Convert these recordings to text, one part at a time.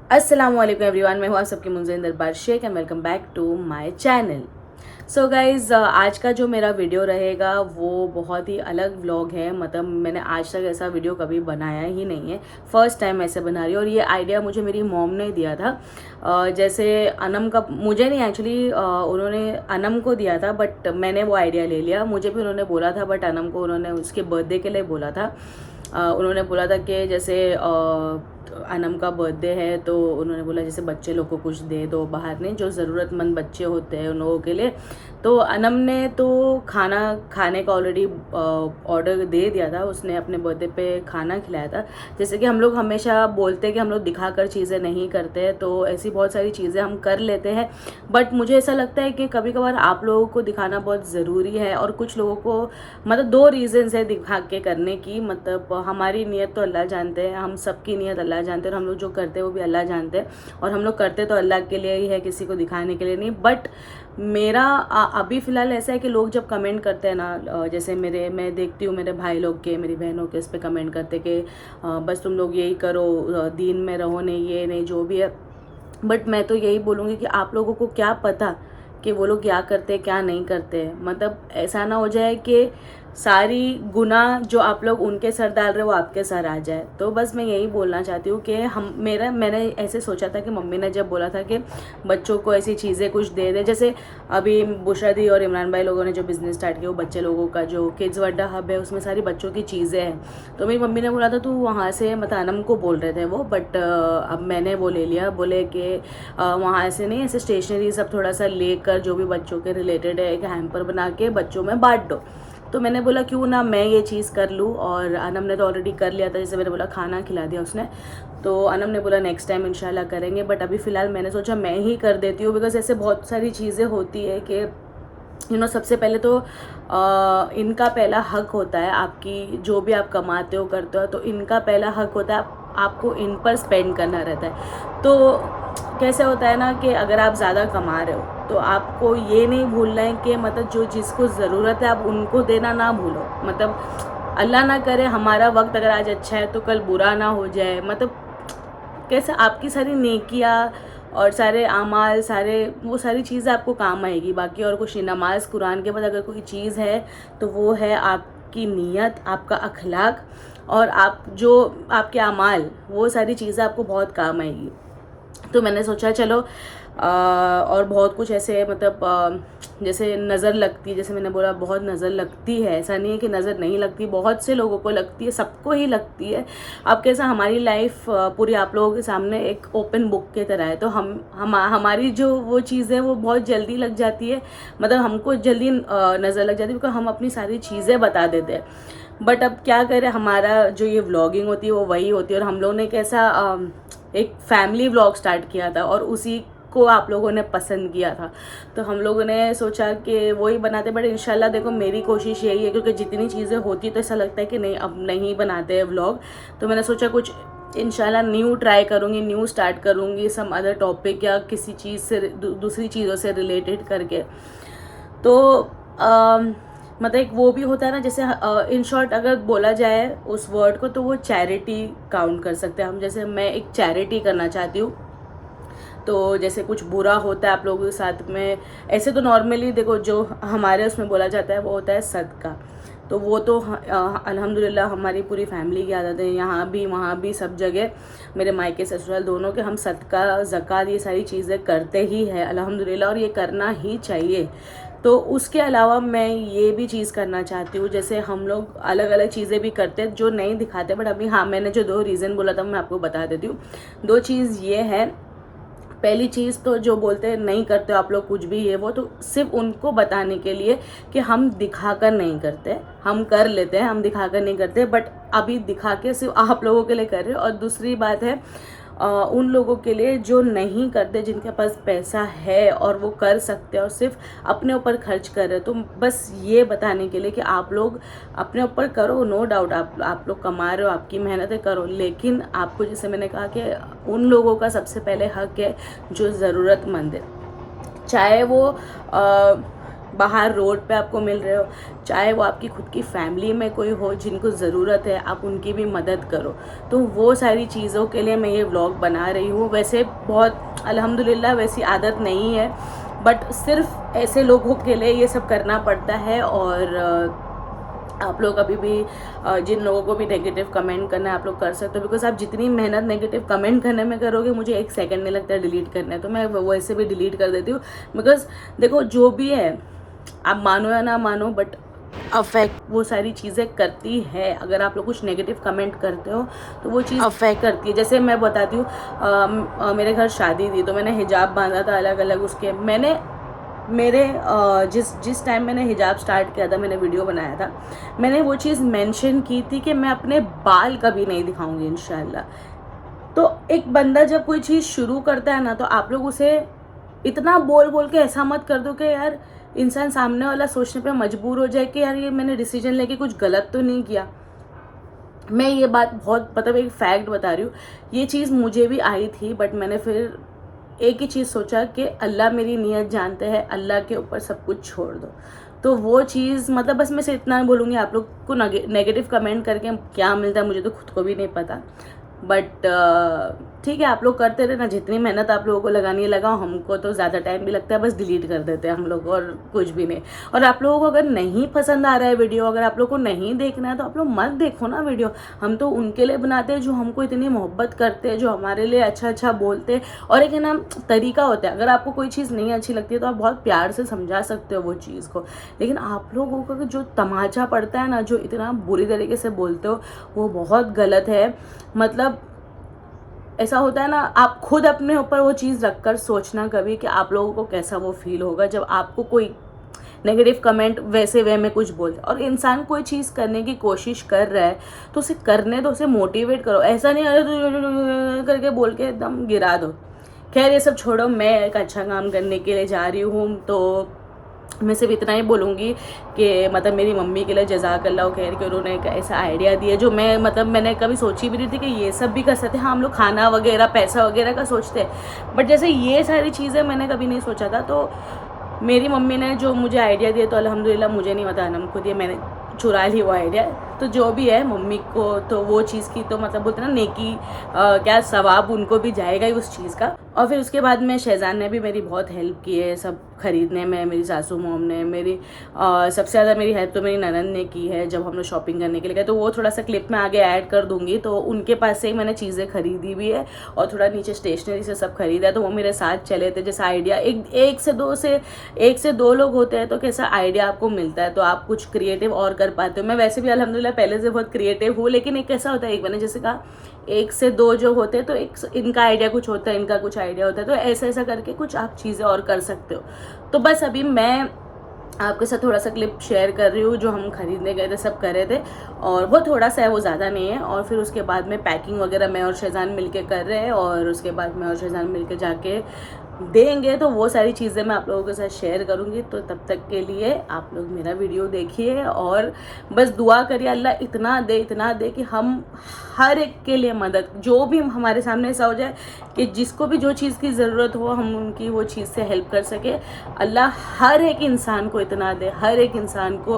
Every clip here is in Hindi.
अस्सलामुअलैकुम एवरीवन, मैं हूँ आप सबकी मुंज़िन दरबार Sheikh and welcome back to my channel. So guys, आज का जो मेरा वीडियो रहेगा वो बहुत ही अलग व्लॉग है। मतलब मैंने आज तक ऐसा वीडियो कभी बनाया ही नहीं है, फर्स्ट टाइम ऐसे बना रही हूँ। और ये आइडिया मुझे मेरी मॉम ने दिया था। जैसे अनम का, मुझे नहीं एक्चुअली, उन्होंने अनम को दिया था, बट मैंने वो आइडिया ले लिया। मुझे भी उन्होंने बोला था, बट अनम को उन्होंने उसके बर्थडे के लिए बोला था। उन्होंने बोला था कि जैसे अनम का बर्थडे है तो उन्होंने बोला जैसे बच्चे लोग को कुछ दे दो, बाहर नहीं, जो ज़रूरतमंद बच्चे होते हैं उन लोगों के लिए। तो अनम ने तो खाना खाने का ऑलरेडी ऑर्डर दे दिया था, उसने अपने बर्थडे पे खाना खिलाया था। जैसे कि हम लोग हमेशा बोलते हैं कि हम लोग दिखाकर चीज़ें नहीं करते, तो ऐसी बहुत सारी चीज़ें हम कर लेते हैं। बट मुझे ऐसा लगता है कि कभी कभार आप लोगों को दिखाना बहुत ज़रूरी है। और कुछ लोगों को, मतलब दो रीज़न्स है दिखा के करने की। मतलब हमारी नीयत तो अल्लाह जानते हैं, हम सबकी नीयत अल्लाह जानते हैं, और हम लोग जो करते हैं वो भी अल्लाह जानते हैं। और हम लोग करते तो अल्लाह के लिए ही है, किसी को दिखाने के लिए नहीं। बट मेरा अभी फ़िलहाल ऐसा है कि लोग जब कमेंट करते हैं ना, जैसे मैं देखती हूँ मेरे भाई लोग के, मेरी बहनों के इस पर कमेंट करते कि बस तुम लोग यही करो, दीन में रहो, नहीं ये नहीं जो भी है। बट मैं तो यही बोलूँगी कि आप लोगों को क्या पता कि वो लोग क्या करते हैं क्या नहीं करते। मतलब ऐसा ना हो जाए कि सारी गुनाह जो आप लोग उनके सर डाल रहे हो वो आपके सर आ जाए। तो बस मैं यही बोलना चाहती हूँ कि मैंने ऐसे सोचा था कि मम्मी ने जब बोला था कि बच्चों को ऐसी चीज़ें कुछ दे दे, जैसे अभी बुशरा दी और इमरान भाई लोगों ने जो बिज़नेस स्टार्ट किया, वो बच्चे लोगों का जो किड्स वर्ल्ड हब है उसमें सारी बच्चों की चीज़ें हैं। तो मेरी मम्मी ने बोला था तू वहाँ से, मतलब अनम को बोल रहे थे वो, बट अब मैंने वो ले लिया। बोले कि वहाँ से नहीं, ऐसे स्टेशनरी सब थोड़ा सा लेकर जो भी बच्चों के रिलेटेड है, एक हैम्पर बना के बच्चों में बांट दो। तो मैंने बोला क्यों ना मैं ये चीज़ कर लूँ। और अनम ने तो ऑलरेडी कर लिया था, जैसे मैंने बोला खाना खिला दिया उसने। तो अनम ने बोला नेक्स्ट टाइम इंशाल्लाह करेंगे, बट अभी फ़िलहाल मैंने सोचा मैं ही कर देती हूँ। बिकॉज ऐसे बहुत सारी चीज़ें होती है कि सबसे पहले तो इनका पहला हक होता है, आपकी जो भी आप कमाते हो करते हो, तो इनका पहला हक होता है आपको इन पर स्पेंड करना रहता है। तो कैसे होता है ना कि अगर आप ज़्यादा कमा रहे हो तो आपको ये नहीं भूलना है कि मतलब जो जिसको ज़रूरत है आप उनको देना ना भूलो। मतलब अल्लाह ना करे हमारा वक्त अगर आज अच्छा है तो कल बुरा ना हो जाए। मतलब कैसे आपकी सारी नेकियां और सारे आमाल, सारे वो सारी चीज़ें आपको काम आएगी। बाकी और कुछ नहीं। नमाज कुरान के बाद अगर कोई चीज़ है तो वो है आपकी नीयत, आपका अखलाक, और आप जो आपके अमाल, वो सारी चीज़ें आपको बहुत काम आएगी। तो मैंने सोचा चलो और बहुत कुछ ऐसे, मतलब जैसे नज़र लगती है, जैसे मैंने बोला बहुत नज़र लगती है, ऐसा नहीं है कि नज़र नहीं लगती, बहुत से लोगों को लगती है, सबको ही लगती है। अब कैसा, हमारी लाइफ पूरी आप लोगों के सामने एक ओपन बुक की तरह है। तो हमारी जो वो चीज़ें वो बहुत जल्दी लग जाती है, मतलब हमको जल्दी नज़र लग जाती है, क्योंकि हम अपनी सारी चीज़ें बता देते हैं। बट अब क्या करें, हमारा जो ये व्लॉगिंग होती है वो वही होती है। और हम लोगों ने कैसा एक फैमिली व्लॉग स्टार्ट किया था और उसी को आप लोगों ने पसंद किया था, तो हम लोगों ने सोचा कि वही बनाते। बट इंशाल्लाह देखो मेरी कोशिश यही है, क्योंकि जितनी चीज़ें होती तो ऐसा लगता है कि नहीं अब नहीं बनाते हैं व्लॉग। तो मैंने सोचा कुछ इंशाल्लाह न्यू ट्राई करूँगी, न्यू स्टार्ट करूँगी, सम अदर टॉपिक या किसी चीज़ से दूसरी चीज़ों से रिलेटेड करके। तो मतलब एक वो भी होता है ना, जैसे इन शॉर्ट अगर बोला जाए उस वर्ड को, तो वो चैरिटी काउंट कर सकते हैं हम। जैसे मैं एक चैरिटी करना चाहती हूँ, तो जैसे कुछ बुरा होता है आप लोगों के साथ में, ऐसे तो नॉर्मली देखो जो हमारे उसमें बोला जाता है वो होता है सदका। तो वो तो अल्हम्दुलिल्लाह हमारी पूरी फैमिली की आदत है, यहाँ भी वहाँ भी सब जगह, मेरे मायके ससुराल दोनों के, हम सदका ज़कात ये सारी चीज़ें करते ही है अल्हम्दुलिल्लाह, और ये करना ही चाहिए। तो उसके अलावा मैं ये भी चीज़ करना चाहती हूँ, जैसे हम लोग अलग अलग चीज़ें भी करते हैं जो नहीं दिखाते, बट अभी हाँ मैंने जो दो रीज़न बोला था मैं आपको बता देती हूँ। दो चीज़ ये है, पहली चीज़ तो जो बोलते हैं नहीं करते हो आप लोग कुछ भी ये वो, तो सिर्फ उनको बताने के लिए कि हम दिखाकर नहीं करते, हम कर लेते हैं, हम दिखाकर नहीं करते, बट अभी दिखा के सिर्फ आप लोगों के लिए कर रहे हो। और दूसरी बात है उन लोगों के लिए जो नहीं करते, जिनके पास पैसा है और वो कर सकते हैं और सिर्फ अपने ऊपर खर्च कर रहे हैं, तो बस ये बताने के लिए कि आप लोग अपने ऊपर करो, नो डाउट आप लोग कमा रहे हो, आपकी मेहनतें करो, लेकिन आपको, जैसे मैंने कहा कि उन लोगों का सबसे पहले हक है जो ज़रूरतमंद है। चाहे वो बाहर रोड पे आपको मिल रहे हो, चाहे वो आपकी खुद की फैमिली में कोई हो जिनको ज़रूरत है, आप उनकी भी मदद करो। तो वो सारी चीज़ों के लिए मैं ये व्लॉग बना रही हूँ। वैसे बहुत अल्हम्दुलिल्लाह वैसी आदत नहीं है, बट सिर्फ ऐसे लोगों के लिए ये सब करना पड़ता है। और आप लोग अभी भी जिन लोगों को भी नेगेटिव कमेंट करना है आप लोग कर सकते हो, बिकॉज आप जितनी मेहनत नेगेटिव कमेंट करने में करोगे, मुझे 1 सेकंड नहीं लगता डिलीट करना है, तो मैं वैसे भी डिलीट कर देती हूँ। बिकॉज देखो जो भी है, आप मानो या ना मानो, बट अफेक्ट वो सारी चीज़ें करती है। अगर आप लोग कुछ नेगेटिव कमेंट करते हो तो वो चीज़ अफेक्ट करती है। जैसे मैं बताती हूँ, मेरे घर शादी थी तो मैंने हिजाब बांधा था अलग अलग उसके। मैंने मेरे जिस टाइम मैंने हिजाब स्टार्ट किया था, मैंने वीडियो बनाया था, मैंने वो चीज़ मेंशन की थी कि मैं अपने बाल कभी नहीं दिखाऊंगी इंशाल्लाह। तो एक बंदा जब कोई चीज़ शुरू करता है ना, तो आप लोग उसे इतना बोल बोल के ऐसा मत कर दो कि यार इंसान सामने वाला सोचने पे मजबूर हो जाए कि यार ये मैंने डिसीजन लेके कुछ गलत तो नहीं किया। मैं ये बात बहुत मतलब एक फैक्ट बता रही हूँ, ये चीज़ मुझे भी आई थी, बट मैंने फिर एक ही चीज़ सोचा कि अल्लाह मेरी नीयत जानते हैं, अल्लाह के ऊपर सब कुछ छोड़ दो। तो वो चीज़ मतलब बस मैं से इतना बोलूँगी, आप लोग को नेगेटिव कमेंट करके क्या मिलता है मुझे तो खुद को भी नहीं पता, बट ठीक है, आप लोग करते रहे ना, जितनी मेहनत आप लोगों को लगानी है लगाओ। हमको तो ज़्यादा टाइम भी लगता है, बस डिलीट कर देते हैं हम लोग, और कुछ भी नहीं। और आप लोगों को अगर नहीं पसंद आ रहा है वीडियो, अगर आप लोग को नहीं देखना है तो आप लोग मत देखो ना वीडियो। हम तो उनके लिए बनाते हैं जो हमको इतनी मोहब्बत करते हैं, जो हमारे लिए अच्छा अच्छा बोलते हैं। और एक है ना तरीका होता है, अगर आपको कोई चीज़ नहीं अच्छी लगती है तो आप बहुत प्यार से समझा सकते हो वो चीज़ को। लेकिन आप लोगों का जो तमाचा पड़ता है ना, जो इतना बुरी तरीके से बोलते हो, वो बहुत गलत है। मतलब ऐसा होता है ना, आप खुद अपने ऊपर वो चीज़ रखकर सोचना कभी कि आप लोगों को कैसा वो फील होगा जब आपको कोई नेगेटिव कमेंट वैसे वे में कुछ बोलते। और इंसान कोई चीज़ करने की कोशिश कर रहा है तो उसे करने दो, उसे मोटिवेट करो। ऐसा नहीं अरे करके बोल के एकदम गिरा दो। खैर ये सब छोड़ो, मैं एक अच्छा काम करने के लिए जा रही हूँ, तो मैं सिर्फ इतना ही बोलूँगी कि मतलब मेरी मम्मी के लिए जज़ाकल्लाह खैर कि उन्होंने एक ऐसा आइडिया दिया जो मैं मतलब मैंने कभी सोची भी नहीं थी कि ये सब भी कर सकते हैं। हाँ, हम लोग खाना वगैरह पैसा वगैरह का सोचते हैं, बट जैसे ये सारी चीज़ें मैंने कभी नहीं सोचा था। तो मेरी मम्मी ने जो मुझे आइडिया दिया, तो अल्हम्दुलिल्लाह मुझे नहीं बताना हमको दिया, मैंने चुरा ली वो आइडिया। तो जो भी है मम्मी को तो वो चीज़ की तो मतलब बोलते ना नेकी क्या सवाब उनको भी जाएगा ही उस चीज़ का। और फिर उसके बाद में शहजान ने भी मेरी बहुत हेल्प की है सब खरीदने में। मेरी सासू मॉम ने मेरी सबसे ज़्यादा मेरी हेल्प तो मेरी ननद ने की है जब हम लोग शॉपिंग करने के लिए गए। तो वो थोड़ा सा क्लिप में आगे ऐड कर दूंगी। तो उनके पास से ही मैंने चीज़ें खरीदी भी है और थोड़ा नीचे स्टेशनरी से सब खरीदा। तो वो मेरे साथ चले थे। जैसा आइडिया एक से दो लोग होते हैं तो कैसा आइडिया आपको मिलता है, तो आप कुछ क्रिएटिव और कर पाते हो। मैं वैसे भी अल्हम्दुलिल्लाह पहले से बहुत क्रिएटिव हूँ, लेकिन एक कैसा होता है, एक मैंने जैसे कहा 1 से 2 जो होते हैं तो एक इनका आइडिया कुछ होता है, इनका कुछ आइडिया होता है, तो ऐसा ऐसा करके कुछ आप चीज़ें और कर सकते हो। तो बस अभी मैं आपके साथ थोड़ा सा क्लिप शेयर कर रही हूँ जो हम खरीदने गए थे, सब कर रहे थे, और वो थोड़ा सा है, वो ज़्यादा नहीं है। और फिर उसके बाद में पैकिंग वगैरह मैं और शहजान मिलके कर रहे हैं, और उसके बाद मैं और शहजान मिलके जाके देंगे। तो वो सारी चीज़ें मैं आप लोगों के साथ शेयर करूँगी। तो तब तक के लिए आप लोग मेरा वीडियो देखिए और बस दुआ करिए अल्लाह इतना दे कि हम हर एक के लिए मदद, जो भी हमारे सामने ऐसा हो जाए कि जिसको भी जो चीज़ की ज़रूरत हो हम उनकी वो चीज़ से हेल्प कर सके। अल्लाह हर एक इंसान को इतना दे, हर एक इंसान को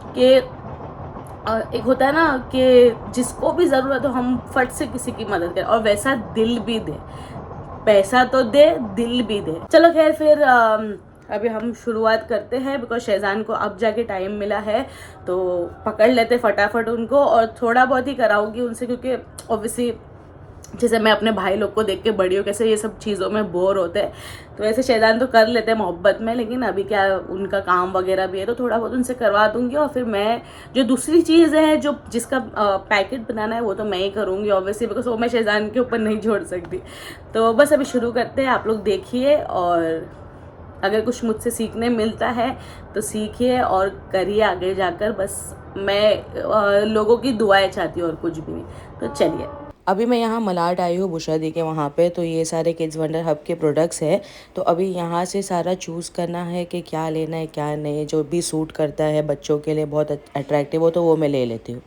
कि एक होता है ना कि जिसको भी ज़रूरत हो हम फट से किसी की मदद करें, और वैसा दिल भी दे। पैसा तो दे, दिल भी दे। चलो खैर फिर अभी हम शुरुआत करते हैं, बिकॉज शहजान को अब जाके टाइम मिला है तो पकड़ लेते फटाफट उनको, और थोड़ा बहुत ही कराऊंगी उनसे, क्योंकि ऑब्वियसली जैसे मैं अपने भाई लोग को देख के बड़ी हूँ कैसे ये सब चीज़ों में बोर होते हैं, तो ऐसे शहजान तो कर लेते हैं मोहब्बत में, लेकिन अभी क्या उनका काम वगैरह भी है तो थोड़ा बहुत उनसे करवा दूंगी। और फिर मैं जो दूसरी चीज़ है जो जिसका पैकेट बनाना है वो तो मैं ही करूँगी ऑब्वियसली, बिकॉज वो मैं शहजान के ऊपर नहीं छोड़ सकती। तो बस अभी शुरू करते हैं, आप लोग देखिए, और अगर कुछ मुझसे सीखने मिलता है तो सीखिए और करिए आगे जाकर। बस मैं लोगों की दुआएं चाहती हूँ और कुछ भी नहीं। तो चलिए, अभी मैं यहाँ मलाड आई हूँ बुशरा दी के वहाँ पे, तो ये सारे किड्स वंडर हब के प्रोडक्ट्स हैं। तो अभी यहाँ से सारा चूज़ करना है कि क्या लेना है क्या नहीं, जो भी सूट करता है बच्चों के लिए बहुत अट्रैक्टिव हो तो वो मैं ले लेती हूँ।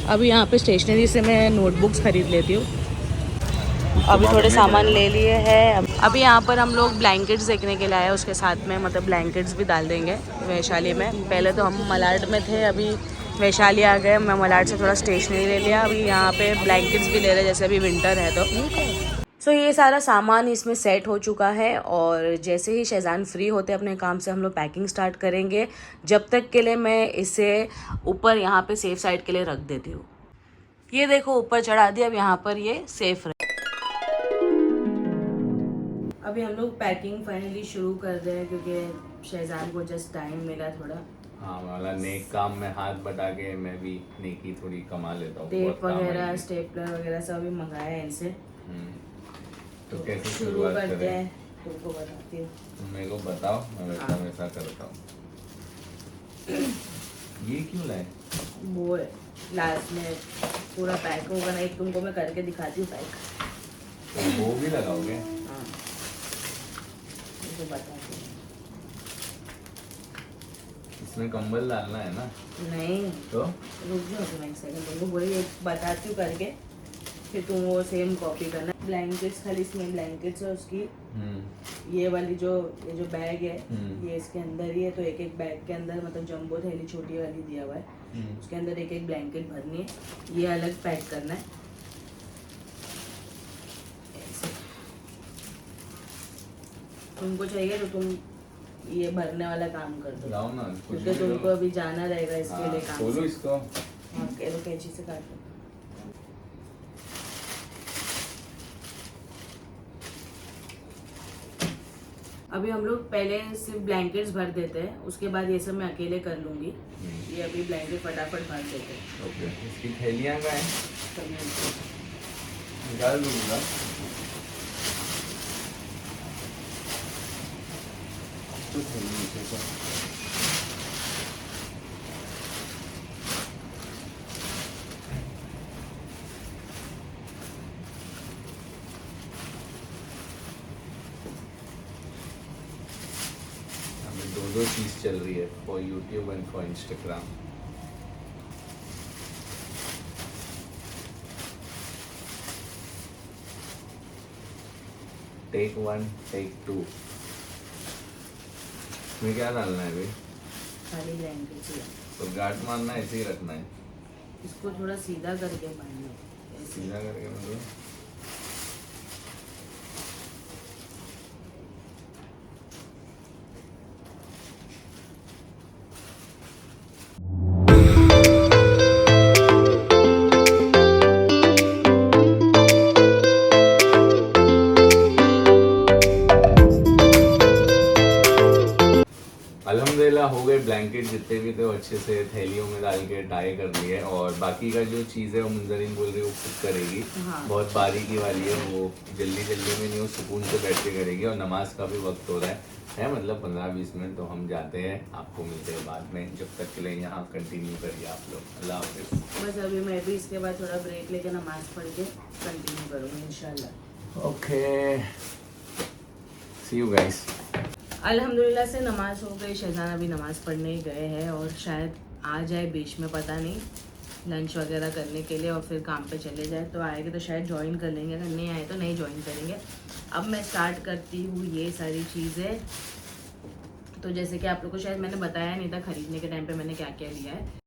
अभी यहाँ पे स्टेशनरी से मैं नोटबुक्स खरीद लेती हूँ। अभी थोड़े सामान ले लिए हैं। अभी यहाँ पर हम लोग ब्लैंकेट्स देखने के लिए आए हैं, उसके साथ में मतलब ब्लैंकेट्स भी डाल देंगे वैशाली में। पहले तो हम मलाड में थे, अभी वैशाली आ गए। मैं मलाड से थोड़ा स्टेशनरी ले लिया, अभी यहाँ पे ब्लैंकेट्स भी ले रहे, जैसे अभी विंटर है तो। सो ये सारा सामान इसमें सेट हो चुका है और जैसे ही शहजान फ्री होते अपने काम से हम लोग पैकिंग स्टार्ट करेंगे। जब तक के लिए मैं इसे ऊपर यहाँ पे सेफ साइड के लिए रख देती हूँ। ये देखो ऊपर चढ़ा दिया, अब यहाँ पर ये सेफ रहे। अभी हम लोग पैकिंग फाइनली शुरू कर रहे हैं क्योंकि शहजान को जस्ट टाइम मिला थोड़ा। हाँ वाला नेक काम में हाथ बटा के मैं भी नेकी थोड़ी कमा लेता हूँ। टेप वगैरह स्टेपलर वगैरह सब अभी मंगाया है इनसे। तो कैसे शुरू शुरुआत करते हैं, करें? तुमको बताती हूँ। तुम मेरे को बताओ, मैं वैसा करता हूँ। ये क्यों लाए? वो लास्ट में पूरा पैक होगा ना, एक तुमको मैं करके दिखाती हूँ पैक। तो वो भी लगाओगे? हाँ तुमको बताती हूँ। इसमें कंबल डालना है ना? नहीं तो रुक जाओ तुम एक सेकंड, तुमको बोली एक बताती हूँ करके, फिर तुम वो सेम कॉपी करना। ब्लैंकेट्स खाली इसमें ब्लैंकेट्स है उसकी। ये वाली जो बैग है ये इसके अंदर ही है, तो एक एक बैग के अंदर मतलब जंबो थैली छोटी वाली दिया हुआ है, उसके अंदर एक एक ब्लैंकेट भरनी है। ये अलग पैक करना है ऐसे। तुमको चाहिए तो तुम ये भरने वाला काम कर दो, लाओ ना, क्योंकि तुमको अभी जाना रहेगा इसके लिए काम। खोलो इसको। हाँ कैंची से काट लो। अभी हम लोग पहले सिर्फ ब्लैंकेट्स भर देते हैं, उसके बाद ये सब मैं अकेले कर लूँगी। ये अभी ब्लैंकेट फटाफट भर देते हैं। ओके, इसकी थैलियाँ का है निकाल दूँगा। तो थैली नीचे से दो चीज चल रही है, for YouTube and for Instagram. Take 1 take 2 में क्या डालना है भाई? खाली ब्लैंकेट ही है। तो गांठ मारना है, ऐसे ही रखना है? इसको थोड़ा सीधा करके बांधना है, ऐसे। सीधा करके मतलब अल्हम्दुलिल्लाह हो गए ब्लैंकेट जितने भी थे वो अच्छे से थैलियों में डाल के टाई कर लिए। और बाकी का जो चीज़ है वो मुंजरिन बोल रही है वो खुद करेगी। हाँ। बहुत बारीकी वाली है, वो जल्दी में नहीं, वो सुकून से बैठ के करेगी। और नमाज का भी वक्त हो रहा है मतलब 15-20 मिनट। तो हम जाते हैं, आपको मिलते हैं बाद में। जब तक के लिए यहाँ कंटिन्यू करिए आप लोग। अल्लाह हाफिज़। बस अभी मैं भी इसके बाद थोड़ा ब्रेक लेके नमाज पढ़ के कंटिन्यू करूँगी इंशाल्लाह। Okay, see you guys. अल्हम्दुलिल्लाह से नमाज हो गई, शहजान अभी नमाज़ पढ़ने गए हैं और शायद आ जाए बीच में, पता नहीं, लंच वगैरह करने के लिए और फिर काम पे चले जाए। तो आएंगे तो शायद ज्वाइन कर लेंगे, अगर नहीं आए तो नहीं ज्वाइन करेंगे। अब मैं स्टार्ट करती हूँ ये सारी चीज़ें। तो जैसे कि आप लोग को शायद मैंने बताया नहीं था ख़रीदने के टाइम पे मैंने क्या क्या लिया है।